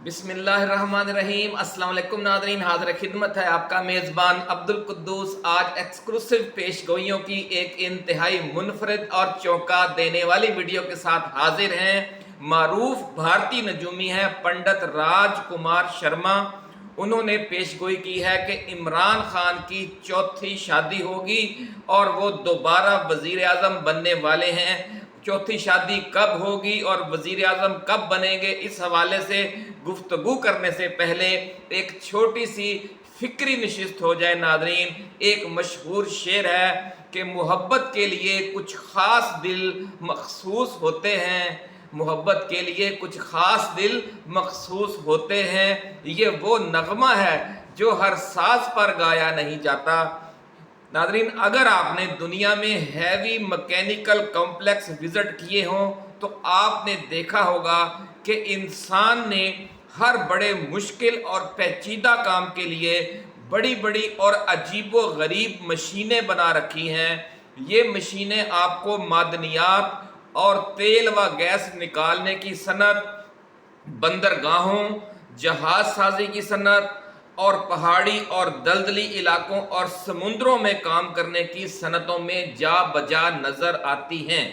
बिस्मिल्लाहिर्रहमानिर्रहीम। अस्सलाम वालेकुम नाज़रीन, हाज़िर खिदमत है आपका मेज़बान अब्दुल कुद्दूस। आज एक्सक्लूसिव पेशगोइयों की एक इंतहाई मुनफरद और चौंका देने वाली वीडियो के साथ हाजिर हैं। मारूफ भारतीय नजूमी है पंडित राजकुमार शर्मा। उन्होंने पेशगोई की है कि इमरान खान की चौथी शादी होगी और वो दोबारा वज़ीर आज़म बनने वाले हैं। चौथी शादी कब होगी और वज़ीर आज़म कब बनेंगे, इस हवाले से गुफ्तगू करने से पहले एक छोटी सी फिक्री नशिस्त हो जाए नादरीन। एक मशहूर शेर है कि मोहब्बत के लिए कुछ ख़ास दिल मखसूस होते हैं, मोहब्बत के लिए कुछ ख़ास दिल मखसूस होते हैं। ये वो नगमा है जो हर साज पर गाया नहीं जाता। नादरीन, अगर आपने दुनिया में हैवी मैकेनिकल कॉम्प्लेक्स विजिट किए हों तो आपने देखा होगा कि इंसान ने हर बड़े मुश्किल और पेचीदा काम के लिए बड़ी बड़ी और अजीबो गरीब मशीनें बना रखी हैं। ये मशीनें आपको मादनियात और तेल व गैस निकालने की सनत, बंदरगाहों, जहाज साजी की सनत और पहाड़ी और दलदली इलाकों और समुद्रों में काम करने की सनतों में जा बजा नजर आती हैं।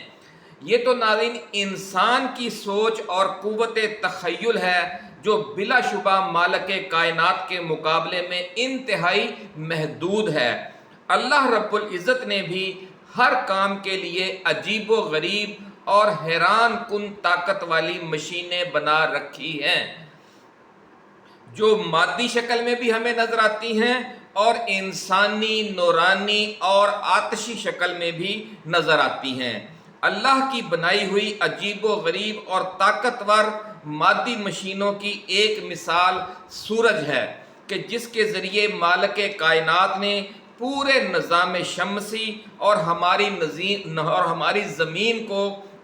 ये तो नाज़रीन इंसान की सोच और कुव्वत तख़य्युल है जो बिलाशुबा मालिक कायनात के मुकाबले में इंतहाई महदूद है। अल्लाह रब्बुल इज़्ज़त ने भी हर काम के लिए अजीबो गरीब और हैरान कुन ताकत वाली मशीनें बना रखी हैं जो मादी शक्ल में भी हमें नजर आती हैं और इंसानी, नूरानी और आतशी शक्ल में भी नजर आती हैं। अल्लाह की बनाई हुई अजीबो गरीब और ताकतवर मादी मशीनों की एक मिसाल सूरज है कि जिसके ज़रिए मालिक कायनात ने पूरे निज़ाम शमसी और हमारी ज़मीन को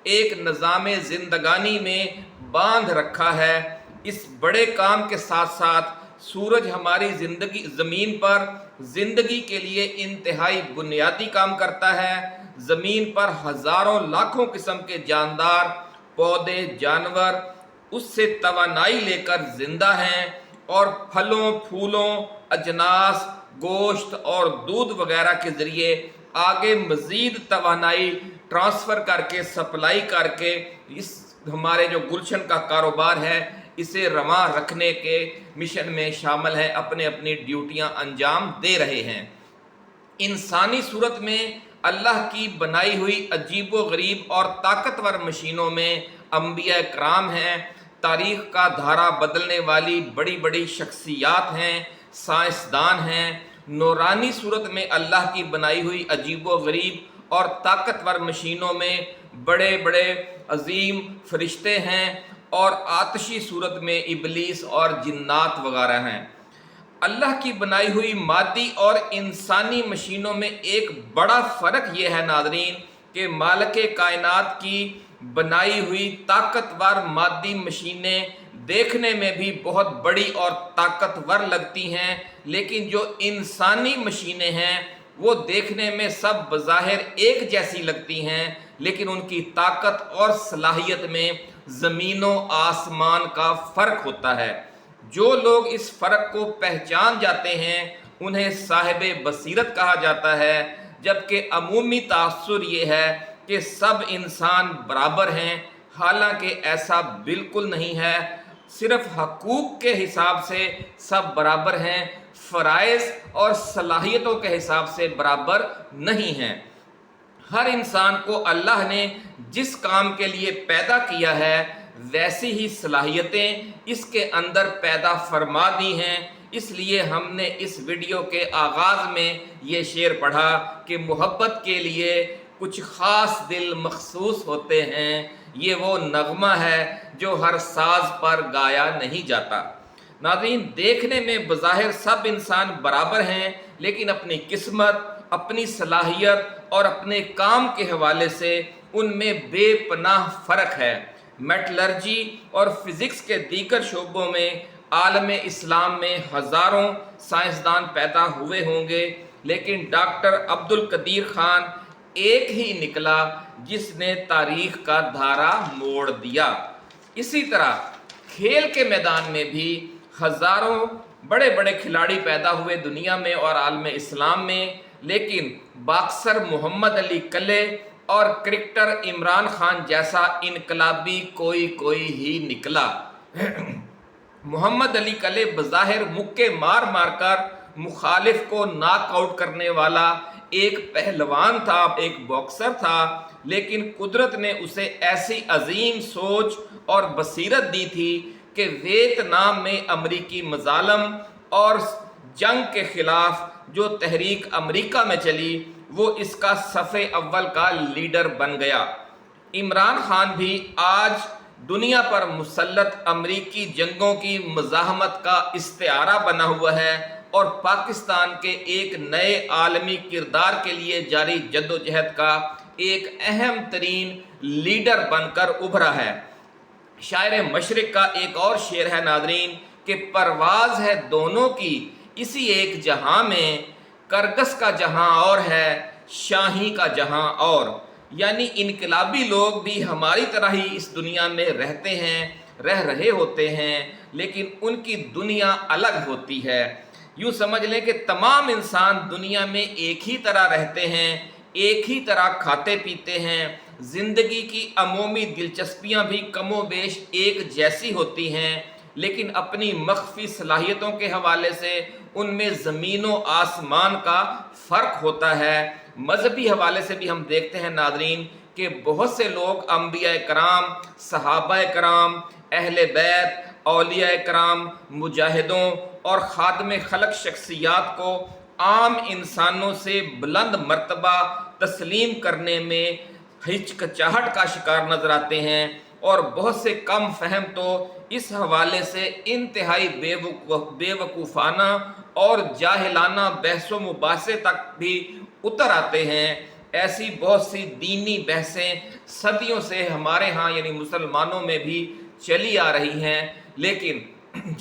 एक निज़ाम ज़िंदगानी में बांध रखा है। इस बड़े काम के साथ साथ सूरज हमारी ज़मीन पर ज़िंदगी के लिए इंतहाई बुनियादी काम करता है। ज़मीन पर हज़ारों लाखों किस्म के जानदार, पौधे, जानवर उससे तवानाई लेकर ज़िंदा हैं और फलों, फूलों, अजनास, गोश्त और दूध वगैरह के ज़रिए आगे मज़ीद तवानाई ट्रांसफ़र करके, सप्लाई करके इस हमारे जो गुलशन का कारोबार है इसे रवां रखने के मिशन में शामिल हैं, अपने अपनी ड्यूटियां अंजाम दे रहे हैं। इंसानी सूरत में अल्लाह की बनाई हुई अजीबो गरीब और ताकतवर मशीनों में अंबिया कराम हैं, तारीख़ का धारा बदलने वाली बड़ी बड़ी शख्सियात हैं, साइंसदान हैं। नूरानी सूरत में अल्लाह की बनाई हुई अजीबो गरीब और ताकतवर मशीनों में बड़े बड़े अजीम फरिश्ते हैं और आतशी सूरत में इबलीस और जिन्नात वगैरह हैं। अल्लाह की बनाई हुई मादी और इंसानी मशीनों में एक बड़ा फ़र्क यह है नाज़रीन कि मालिक कायनात की बनाई हुई ताकतवर मादी मशीनें देखने में भी बहुत बड़ी और ताकतवर लगती हैं, लेकिन जो इंसानी मशीनें हैं वो देखने में सब बज़ाहिर एक जैसी लगती हैं, लेकिन उनकी ताकत और सलाहियत में ज़मीनों आसमान का फ़र्क होता है। जो लोग इस फ़र्क को पहचान जाते हैं उन्हें साहिब बसीरत कहा जाता है, जबकि अमूमी तासुर ये है कि सब इंसान बराबर हैं। हालांकि ऐसा बिल्कुल नहीं है। सिर्फ हकूक़ के हिसाब से सब बराबर हैं, फ़राइज़ और सलाहियतों के हिसाब से बराबर नहीं हैं। हर इंसान को अल्लाह ने जिस काम के लिए पैदा किया है वैसी ही सलाहियतें इसके अंदर पैदा फरमा दी हैं। इसलिए हमने इस वीडियो के आगाज़ में ये शेर पढ़ा कि मोहब्बत के लिए कुछ ख़ास दिल मखसूस होते हैं। ये वो नगमा है जो हर साज पर गाया नहीं जाता। नाज़रीन, देखने में बज़ाहिर सब इंसान बराबर हैं, लेकिन अपनी किस्मत, अपनी सलाहियत और अपने काम के हवाले से उनमें बेपनाह फ़र्क है। मेटलर्जी और फ़िज़िक्स के दीगर शोबों में आलम इस्लाम में हज़ारों साइंसदान पैदा हुए होंगे, लेकिन डॉक्टर अब्दुल कदीर ख़ान एक ही निकला जिसने तारीख़ का धारा मोड़ दिया। इसी तरह खेल के मैदान में भी हज़ारों बड़े बड़े खिलाड़ी पैदा हुए दुनिया में और आलम इस्लाम में, लेकिन बॉक्सर मोहम्मद अली कले और क्रिकेटर इमरान खान जैसा इनकलाबी कोई ही निकला। मोहम्मद अली कले बज़ाहिर मुक्के मार मार कर मुखालिफ को नॉकआउट करने वाला एक पहलवान था, एक बॉक्सर था, लेकिन कुदरत ने उसे ऐसी अजीम सोच और बसीरत दी थी कि वियतनाम में अमरीकी मजालम और जंग के खिलाफ जो तहरीक अमरीका में चली वो इसका सफ़े अव्वल का लीडर बन गया। इमरान खान भी आज दुनिया पर मुसल्लत अमरीकी जंगों की मज़ाहमत का इस्तिआरा बना हुआ है और पाकिस्तान के एक नए आलमी किरदार के लिए जारी जद्दोजहद का एक अहम तरीन लीडर बनकर उभरा है। शायर मशरिक का एक और शेर है नादरीन कि परवाज़ है दोनों की इसी एक जहां में, करगस का जहां और है शाही का जहां और। यानी इनकलाबी लोग भी हमारी तरह ही इस दुनिया में रहते हैं, रह रहे होते हैं, लेकिन उनकी दुनिया अलग होती है। यूँ समझ लें कि तमाम इंसान दुनिया में एक ही तरह रहते हैं, एक ही तरह खाते पीते हैं, ज़िंदगी की अमूमी दिलचस्पियाँ भी कमो बेश एक जैसी होती हैं, लेकिन अपनी मख्फी सलाहियतों के हवाले से उनमें ज़मीन व आसमान का फ़र्क होता है। मजहबी हवाले से भी हम देखते हैं नादरीन कि बहुत से लोग अंबिया कराम, सहाबा कराम, अहले बैत, औलिया कराम, मुजाहिदों और खादमे खलक शख्सियात को आम इंसानों से बुलंद मर्तबा तस्लीम करने में हिचकिचाहट का शिकार नजर आते हैं, और बहुत से कम फहम तो इस हवाले से इंतहाई बेवकूफ़ाना और जाहिलाना बहसों मुबासे तक भी उतर आते हैं। ऐसी बहुत सी दीनी बहसें सदियों से हमारे यहाँ यानी मुसलमानों में भी चली आ रही हैं, लेकिन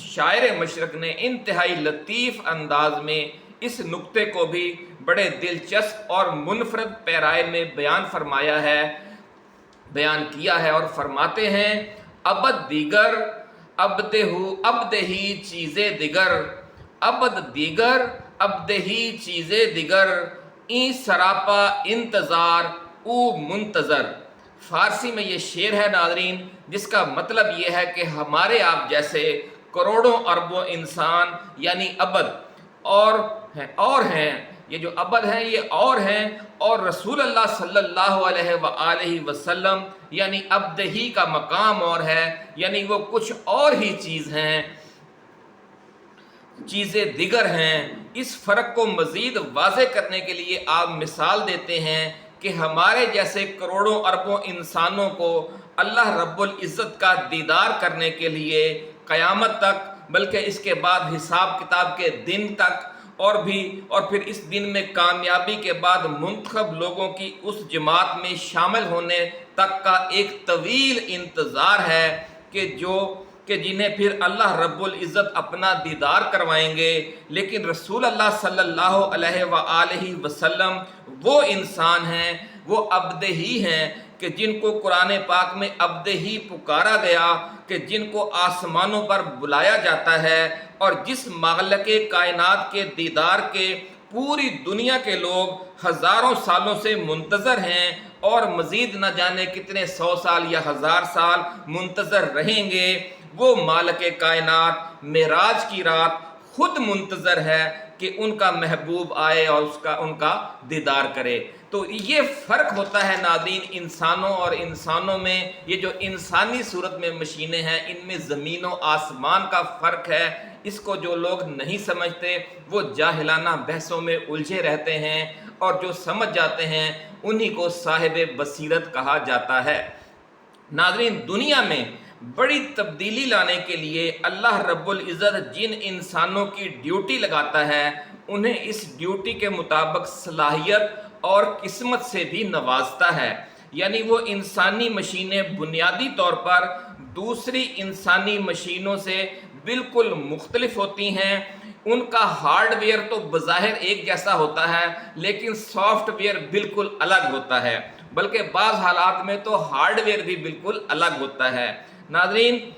शायर मशरक ने इंतहाई लतीफ़ अंदाज में इस नुक्ते को भी बड़े दिलचस्प और मुनफरद पैराए में बयान किया है और फरमाते हैं, अबद दीगर अबद ही चीज़ें दिगर, अबद दीगर अबद ही चीज़ें दिगर, ई सरापा इंतज़ार ऊ मुंतज़र। फ़ारसी में ये शेर है नादरीन, जिसका मतलब ये है कि हमारे आप जैसे करोड़ों अरबों इंसान यानी अबद और हैं, ये जो अबद हैं ये और हैं, और रसूल अल्लाह सल्लल्लाहु अलैहि वसल्लम यानी अब्द ही का मकाम और है, यानी वो कुछ और ही चीज़ हैं, चीज़ें दिगर हैं। इस फ़र्क को मज़ीद वाज़े करने के लिए आप मिसाल देते हैं कि हमारे जैसे करोड़ों अरबों इंसानों को अल्लाह रब्बुल इज़्ज़त का दीदार करने के लिए क़यामत तक, बल्कि इसके बाद हिसाब किताब के दिन तक और फिर इस दिन में कामयाबी के बाद मुंतखब लोगों की उस जमात में शामिल होने तक का एक तवील इंतज़ार है कि जिन्हें फिर अल्लाह रब्बुल इज़्ज़त अपना दीदार करवाएंगे। लेकिन रसूल अल्लाह सल्लल्लाहु अलैहि वसल्लम वो इंसान हैं, वो अब्द ही हैं कि जिनको कुरान पाक में अब्द ही पुकारा गया, कि जिनको आसमानों पर बुलाया जाता है, और जिस मालिके कायनात के दीदार के पूरी दुनिया के लोग हज़ारों सालों से मुंतज़र हैं और मज़ीद न जाने कितने 100 साल या 1000 साल मुंतज़र रहेंगे। वो मालिके कायनात मेराज की रात खुद मुंतज़र है कि उनका महबूब आए और उनका दीदार करे। तो ये फ़र्क होता है नादरीन इंसानों और इंसानों में। ये जो इंसानी सूरत में मशीनें हैं, इनमें ज़मीन व आसमान का फ़र्क है। इसको जो लोग नहीं समझते वो जाहिलाना बहसों में उलझे रहते हैं, और जो समझ जाते हैं उन्हीं को साहिब बसीरत कहा जाता है। नादरीन, दुनिया में बड़ी तब्दीली लाने के लिए अल्लाह रब्बुल इज़्ज़त जिन इंसानों की ड्यूटी लगाता है, उन्हें इस ड्यूटी के मुताबिक सलाहियत और किस्मत से भी नवाजता है। यानी वो इंसानी मशीनें बुनियादी तौर पर दूसरी इंसानी मशीनों से बिल्कुल मुख्तलिफ होती हैं। उनका हार्डवेयर तो बज़ाहिर एक जैसा होता है, लेकिन सॉफ्टवेयर बिल्कुल अलग होता है, बल्कि बाज़ हालात में तो हार्डवेयर भी बिल्कुल अलग होता है। नाज़रीन,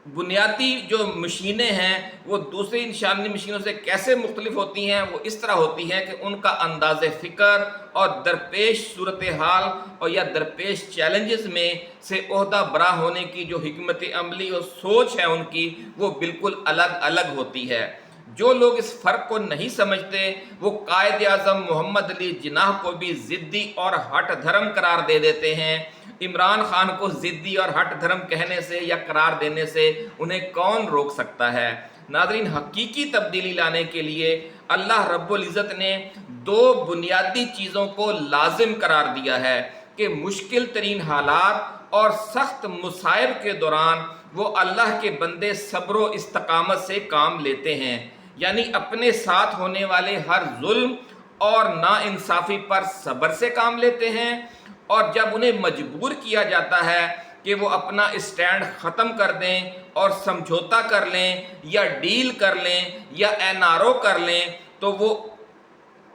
बुनियादी जो मशीनें हैं वो दूसरी निशानी मशीनों से कैसे मुख्तलिफ होती हैं, वो इस तरह होती हैं कि उनका अंदाज़ फ़िक्र और दरपेश सूरत हाल और या दरपेश चैलेंजेस में से ओहदा बरा होने की जो हिकमत अमली और सोच है उनकी, वो बिल्कुल अलग अलग होती है। जो लोग इस फ़र्क को नहीं समझते वो कायद आज़म मोहम्मद अली जिन्नाह को भी ज़िद्दी और हट धर्म करार दे देते हैं। इमरान खान को ज़िद्दी और हट धर्म कहने से या करार देने से उन्हें कौन रोक सकता है। नाज़रीन, हकीकी तब्दीली लाने के लिए अल्लाह रब्बुल इज़्ज़त ने दो बुनियादी चीज़ों को लाजिम करार दिया है कि मुश्किल तरीन हालात और सख्त मुसाइब के दौरान वो अल्लाह के बंदे सब्र व इस्तकामत से काम लेते हैं, यानी अपने साथ होने वाले हर जुल्म और नाइंसाफ़ी पर सब्र से काम लेते हैं, और जब उन्हें मजबूर किया जाता है कि वो अपना स्टैंड ख़त्म कर दें और समझौता कर लें या डील कर लें या NRO कर लें, तो वो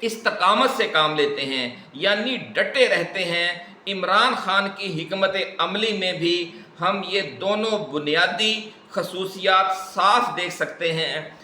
इस्तकामत से काम लेते हैं, यानी डटे रहते हैं। इमरान खान की हिकमत अमली में भी हम ये दोनों बुनियादी खसूसियात साफ देख सकते हैं।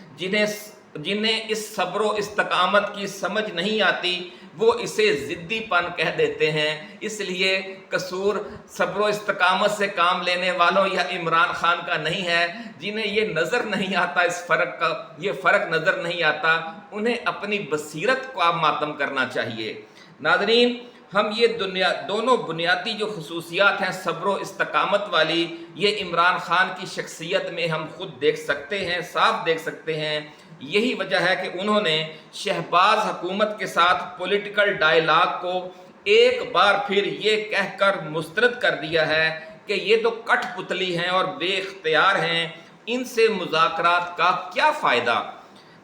जिन्हें इस सब्र व इस्तकामत की समझ नहीं आती वो इसे ज़िद्दीपन कह देते हैं। इसलिए कसूर सब्र व इस्तकामत से काम लेने वालों या इमरान खान का नहीं है। जिन्हें ये नज़र नहीं आता, इस फ़र्क का ये फ़र्क नज़र नहीं आता, उन्हें अपनी बसीरत को आप मातम करना चाहिए। नाज़रीन, हम ये दोनों बुनियादी जो खसूसियात हैं सब्र व इस्तकामत वाली, ये इमरान खान की शख्सियत में हम खुद देख सकते हैं, साफ देख सकते हैं। यही वजह है कि उन्होंने शहबाज हुकूमत के साथ पॉलिटिकल डायलॉग को एक बार फिर ये कहकर मुस्तरद कर दिया है कि ये तो कठपुतली हैं और बेख्तियार हैं, इनसे मुज़ाकरात का क्या फ़ायदा।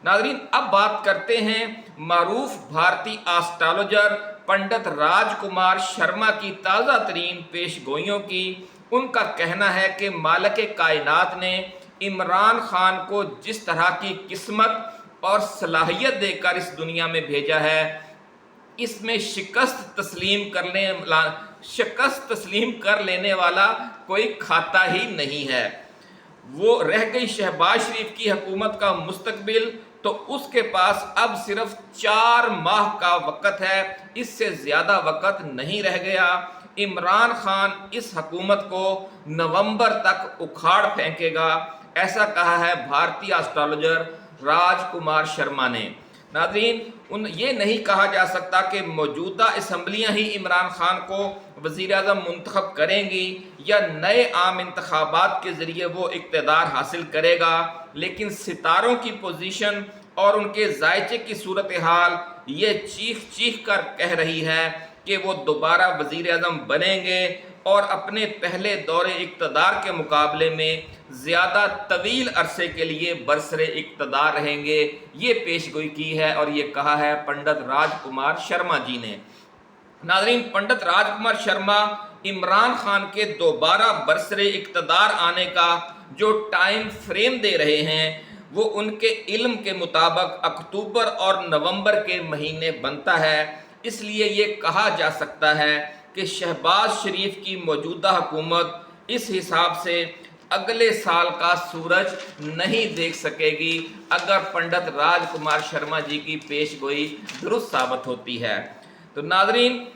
नाज़रीन, अब बात करते हैं मारूफ भारतीय एस्ट्रोलॉजर पंडित राजकुमार शर्मा की ताज़ा तरीन पेशगोइयों की। उनका कहना है कि मालिक कायनात ने इमरान खान को जिस तरह की किस्मत और सलाहियत देकर इस दुनिया में भेजा है, इसमें शिकस्त तस्लीम कर लेने वाला कोई खाता ही नहीं है। वो रह गई शहबाज शरीफ की हुकूमत का मुस्तकबिल, तो उसके पास अब सिर्फ 4 माह का वक़्त है, इससे ज़्यादा वक़्त नहीं रह गया। इमरान खान इस हुकूमत को नवंबर तक उखाड़ फेंकेगा, ऐसा कहा है भारतीय एस्ट्रोलॉजर राजकुमार शर्मा ने। नाज़रीन, ये नहीं कहा जा सकता कि मौजूदा असम्बलियाँ ही इमरान खान को वज़ीर आज़म मुंतखब करेंगी या नए आम इंतखाबात के ज़रिए वो इक़्तिदार हासिल करेगा, लेकिन सितारों की पोजीशन और उनके जायचे की सूरत हाल ये चीख चीख कर कह रही है कि वो दोबारा वज़ीर आज़म बनेंगे और अपने पहले दौरे इक़्तिदार के मुकाबले में ज़्यादा तवील अरसे के लिए बरसरे इक़्तिदार रहेंगे। ये पेशगोई की है और ये कहा है पंडित राजकुमार शर्मा जी ने। नाज़रीन, पंडित राजकुमार शर्मा इमरान खान के दोबारा बरसरे इक़्तिदार आने का जो टाइम फ्रेम दे रहे हैं वो उनके इल्म के मुताबिक अक्टूबर और नवंबर के महीने बनता है। इसलिए ये कहा जा सकता है कि शहबाज शरीफ की मौजूदा हुकूमत इस हिसाब से अगले साल का सूरज नहीं देख सकेगी अगर पंडित राजकुमार शर्मा जी की पेशगोई दुरुस्त साबित होती है। तो नाज़रीन,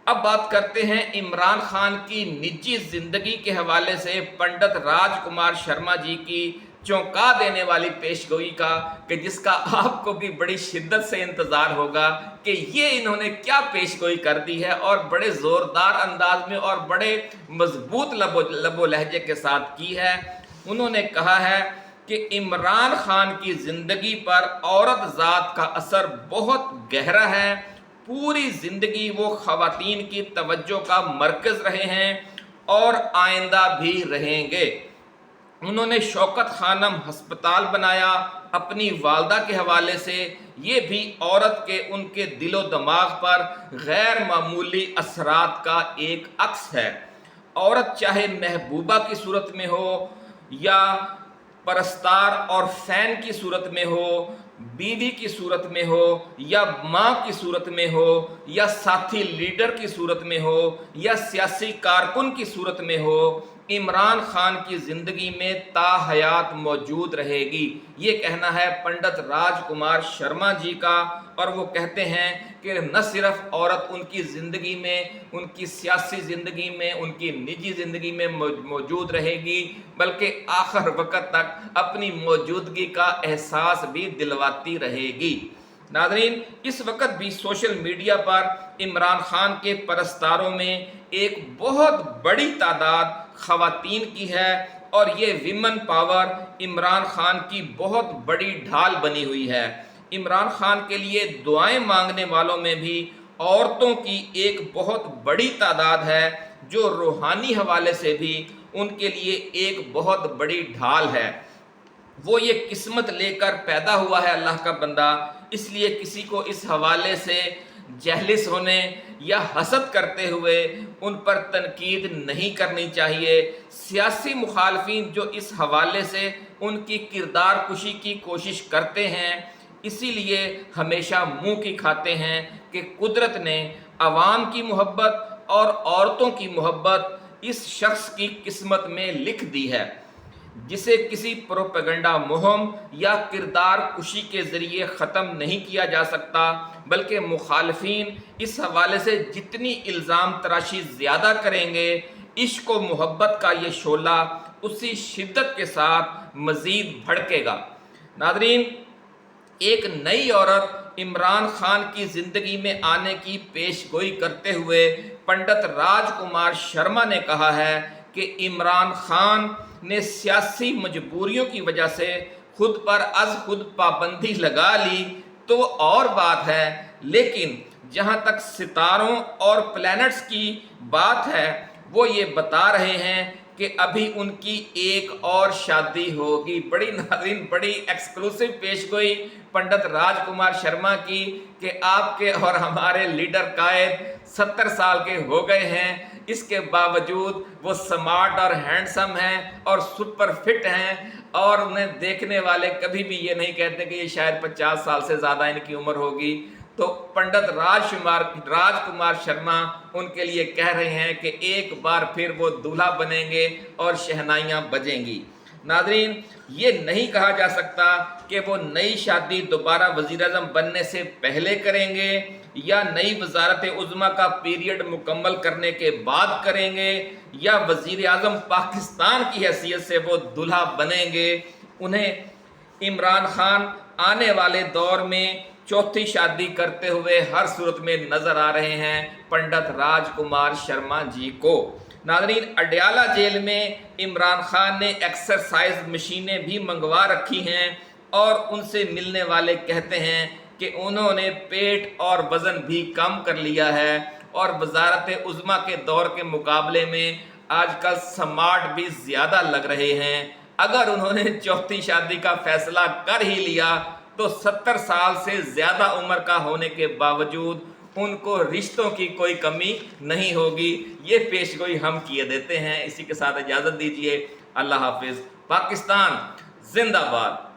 अब बात करते हैं इमरान खान की निजी ज़िंदगी के हवाले से पंडित राजकुमार शर्मा जी की चौंका देने वाली पेशगोई का, कि जिसका आपको भी बड़ी शिद्दत से इंतज़ार होगा कि ये इन्होंने क्या पेशगोई कर दी है, और बड़े ज़ोरदार अंदाज में और बड़े मजबूत लबो लहजे के साथ की है। उन्होंने कहा है कि इमरान खान की ज़िंदगी पर औरत ज़ात का असर बहुत गहरा है। पूरी ज़िंदगी वो ख़वातीन की तवज्जो का मरकज़ रहे हैं और आइंदा भी रहेंगे। उन्होंने शौकत खानम हस्पताल बनाया। अपनी वालदा के हवाले से ये भी औरत के उनके दिलो दिमाग पर गैर मामूली असरात का एक अक्स है। औरत चाहे महबूबा की सूरत में हो या परस्तार और फ़ैन की सूरत में हो, बीवी की सूरत में हो या माँ की सूरत में हो या साथी लीडर की सूरत में हो या सियासी कारकुन की सूरत में हो, इमरान खान की जिंदगी में ताहयात मौजूद रहेगी। ये कहना है पंडित राजकुमार शर्मा जी का, और वो कहते हैं कि न सिर्फ औरत उनकी ज़िंदगी में, उनकी सियासी ज़िंदगी में, उनकी निजी ज़िंदगी में मौजूद रहेगी, बल्कि आखिर वक़्त तक अपनी मौजूदगी का एहसास भी दिलवाती रहेगी। नाज़रीन, इस वक्त भी सोशल मीडिया पर इमरान खान के परस्तारों में एक बहुत बड़ी तादाद ख़वातीन की है, और ये विमन पावर इमरान खान की बहुत बड़ी ढाल बनी हुई है। इमरान खान के लिए दुआएं मांगने वालों में भी औरतों की एक बहुत बड़ी तादाद है, जो रूहानी हवाले से भी उनके लिए एक बहुत बड़ी ढाल है। वो ये किस्मत लेकर पैदा हुआ है अल्लाह का बंदा, इसलिए किसी को इस हवाले से जहलिस होने या हसद करते हुए उन पर तनकीद नहीं करनी चाहिए। सियासी मुखालफिन जो इस हवाले से उनकी किरदार कुशी की कोशिश करते हैं, इसीलिए हमेशा मुंह की खाते हैं कि कुदरत ने अवाम की मोहब्बत और औरतों की मोहब्बत इस शख्स की किस्मत में लिख दी है, जिसे किसी प्रोपेगेंडा मुहिम या किरदार कुशी के ज़रिए ख़त्म नहीं किया जा सकता, बल्कि मुखालफिन इस हवाले से जितनी इल्ज़ाम तराशी ज़्यादा करेंगे, इश्क व मोहब्बत का ये शोला उसी शिद्दत के साथ मज़ीद भड़केगा। नाज़रीन, एक नई औरत इमरान खान की ज़िंदगी में आने की पेशगोई करते हुए पंडित राजकुमार शर्मा ने कहा है कि इमरान खान ने सियासी मजबूरियों की वजह से खुद पर अज खुद पाबंदी लगा ली तो और बात है, लेकिन जहां तक सितारों और प्लैनेट्स की बात है, वो ये बता रहे हैं कि अभी उनकी एक और शादी होगी। बड़ी नाज़रीन, बड़ी एक्सक्लूसिव पेशगोई पंडित राजकुमार शर्मा की कि आपके और हमारे लीडर कायद 70 साल के हो गए हैं, इसके बावजूद वो स्मार्ट और हैंडसम हैं और सुपर फिट हैं, और उन्हें देखने वाले कभी भी ये नहीं कहते कि ये शायद 50 साल से ज़्यादा इनकी उम्र होगी। तो पंडित राजकुमार शर्मा उनके लिए कह रहे हैं कि एक बार फिर वो दूल्हा बनेंगे और शहनाइयाँ बजेंगी। नाज़रीन, ये नहीं कहा जा सकता कि वो नई शादी दोबारा वज़ीर-ए-आज़म बनने से पहले करेंगे या नई वज़ारत उज़्मा का पीरियड मुकम्मल करने के बाद करेंगे, या वज़ीर-ए-आज़म पाकिस्तान की हैसियत से वो दूल्हा बनेंगे। उन्हें इमरान खान आने वाले दौर में चौथी शादी करते हुए हर सूरत में नज़र आ रहे हैं पंडित राजकुमार शर्मा जी को। नाज़रीन, अडयाला जेल में इमरान खान ने एक्सरसाइज मशीनें भी मंगवा रखी हैं, और उनसे मिलने वाले कहते हैं कि उन्होंने पेट और वज़न भी कम कर लिया है, और वज़ारत उज़्मा के दौर के मुकाबले में आजकल स्मार्ट भी ज़्यादा लग रहे हैं। अगर उन्होंने चौथी शादी का फैसला कर ही लिया तो 70 साल से ज़्यादा उम्र का होने के बावजूद उनको रिश्तों की कोई कमी नहीं होगी। ये पेशगोई हम किए देते हैं। इसी के साथ इजाज़त दीजिए। अल्लाह हाफिज़। पाकिस्तान जिंदाबाद।